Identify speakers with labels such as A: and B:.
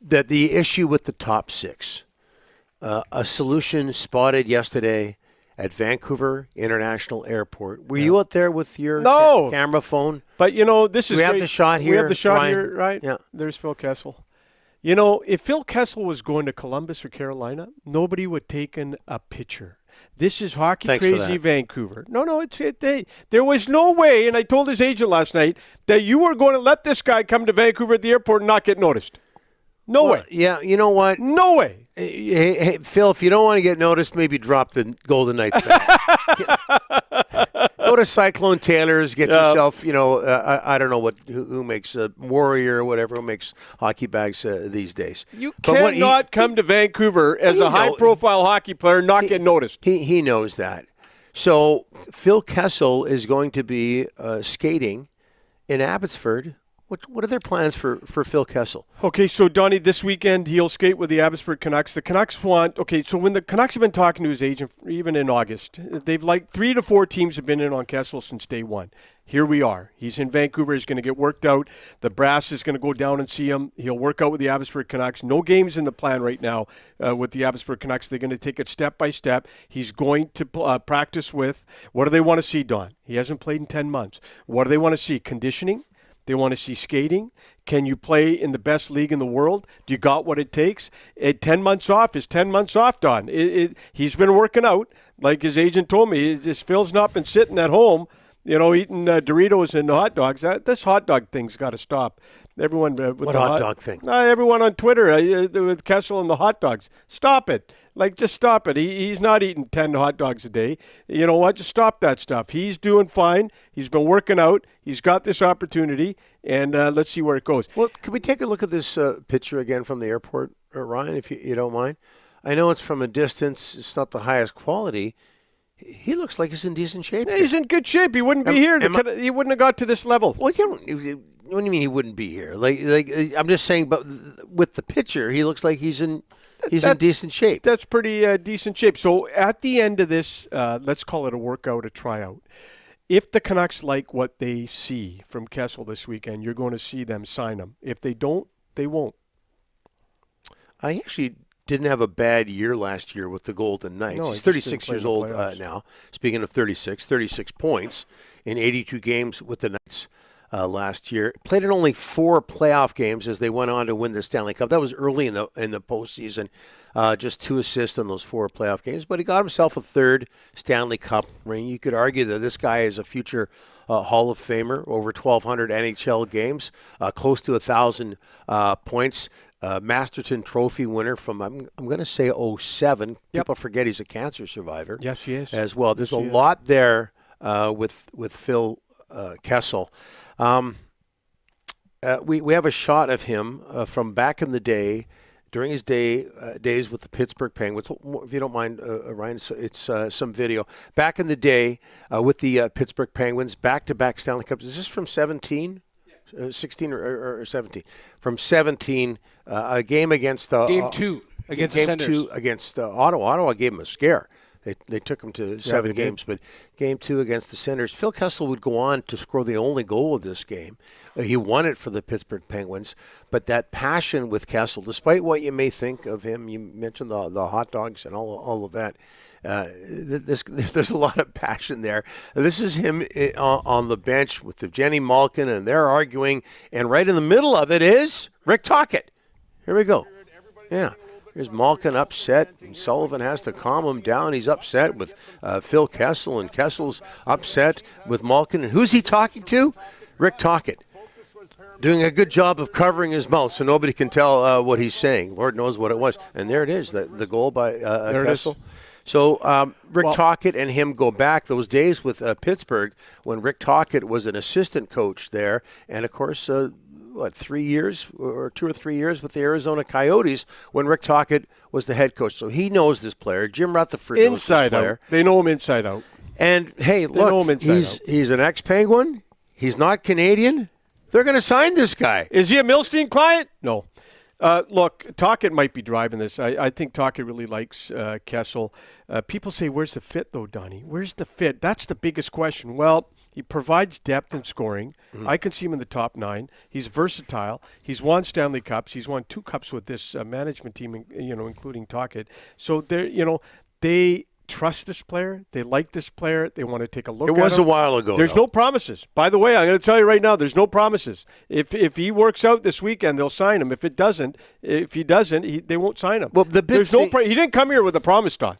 A: that the issue with the top six, a solution spotted yesterday at Vancouver International Airport. Were you out there with your camera phone?
B: But, this is
A: We have the shot here.
B: We have the shot
A: Ryan.
B: here, right?
A: Yeah.
B: There's Phil Kessel. If Phil Kessel was going to Columbus or Carolina, nobody would have taken a picture. This is hockey crazy Vancouver. No, there was no way, and I told his agent last night, that you were going to let this guy come to Vancouver at the airport and not get noticed. No way.
A: Yeah, you know what?
B: No way.
A: Hey, Phil, if you don't want to get noticed, maybe drop the Golden Knights back. Go to Cyclone Taylor's, get yourself, I don't know who makes a Warrior or whatever, who makes hockey bags these days.
B: You cannot come to Vancouver as a high-profile hockey player and not get noticed.
A: He knows that. So Phil Kessel is going to be skating in Abbotsford. What are their plans for Phil Kessel?
B: Okay, so Donnie, this weekend he'll skate with the Abbotsford Canucks. The Canucks so when the Canucks have been talking to his agent, even in August, they've 3 to 4 teams have been in on Kessel since day one. Here we are. He's in Vancouver. He's going to get worked out. The brass is going to go down and see him. He'll work out with the Abbotsford Canucks. No games in the plan right now with the Abbotsford Canucks. They're going to take it step by step. He's going to practice with, what do they want to see, Don? He hasn't played in 10 months. What do they want to see? Conditioning? They want to see skating. Can you play in the best league in the world? Do you got what it takes? 10 months off is 10 months off, Don. He's been working out. Like his agent told me, Phil's not been sitting at home, eating Doritos and hot dogs. This hot dog thing's got to stop. Everyone with
A: what hot dog thing?
B: Everyone on Twitter with Kessel and the hot dogs. Stop it. Just stop it. He's not eating 10 hot dogs a day. You know what? Just stop that stuff. He's doing fine. He's been working out. He's got this opportunity, and let's see where it goes.
A: Well, can we take a look at this picture again from the airport, Ryan, if you don't mind? I know it's from a distance. It's not the highest quality. He looks like he's in decent shape.
B: He's in good shape. He wouldn't be here. He wouldn't have got to this level.
A: Well, what do you mean he wouldn't be here? I'm just saying, but with the picture, he looks like he's in decent shape.
B: That's pretty decent shape. So at the end of this, let's call it a workout, a tryout. If the Canucks like what they see from Kessel this weekend, you're going to see them sign him. If they don't, they won't.
A: I actually didn't have a bad year last year with the Golden Knights.
B: No,
A: he's 36 years old now. Speaking of 36 points in 82 games with the Knights last year. Played in only 4 playoff games as they went on to win the Stanley Cup. That was early in the postseason. Just 2 assists in those 4 playoff games. But he got himself a 3rd Stanley Cup ring. You could argue that this guy is a future Hall of Famer, over 1,200 NHL games, close to 1,000 points. Masterton Trophy winner from, I'm going to say 07. Yep. People forget he's a cancer survivor.
B: Yes, he is.
A: As well. There's a lot there with Phil Kessel. We have a shot of him from back in the day, during his days with the Pittsburgh Penguins. If you don't mind, Ryan, it's some video. Back in the day with the Pittsburgh Penguins, back-to-back Stanley Cups. Is this from 17? 16 or 17? From 17, a game against
C: Game 2 against the Senators.
A: Game 2 against Ottawa. Ottawa gave him a scare. They took him to 7 games, but Game 2 against the Senators. Phil Kessel would go on to score the only goal of this game. He won it for the Pittsburgh Penguins, but that passion with Kessel, despite what you may think of him, you mentioned the hot dogs and all of that, there's a lot of passion there. This is him on the bench with the Jenny Malkin, and they're arguing, and right in the middle of it is Rick Tocchet. Here we go. Yeah. Here's Malkin upset. Sullivan has to calm him down. He's upset with Phil Kessel, and Kessel's upset with Malkin. And who's he talking to? Rick Tocchet. Doing a good job of covering his mouth so nobody can tell what he's saying. Lord knows what it was. And there it is, the goal by Kessel. So Rick Tocchet and him go back those days with Pittsburgh when Rick Tocchet was an assistant coach there. And, of course, 3 years or 2 or 3 years with the Arizona Coyotes when Rick Tocchet was the head coach. So he knows this player. Jim Rutherford knows this player.
B: Out. They know him inside out.
A: And, hey, look, he's an ex-Penguin. He's not Canadian. They're going to sign this guy.
B: Is he a Milstein client? No. Look, Tocchet might be driving this. I think Tocchet really likes Kessel. People say, where's the fit, though, Donnie? Where's the fit? That's the biggest question. Well, He provides depth in scoring. I can see him in the top 9. He's versatile. He's won Stanley Cups. He's won 2 cups with this management team, including Tocchet. So they trust this player. They like this player. They want to take a look at him.
A: It was a while ago.
B: There's no promises. By the way, I'm going to tell you right now, there's no promises. If he works out this weekend, they'll sign him. If he doesn't, they won't sign him.
A: Well, he
B: he didn't come here with a promise, Don.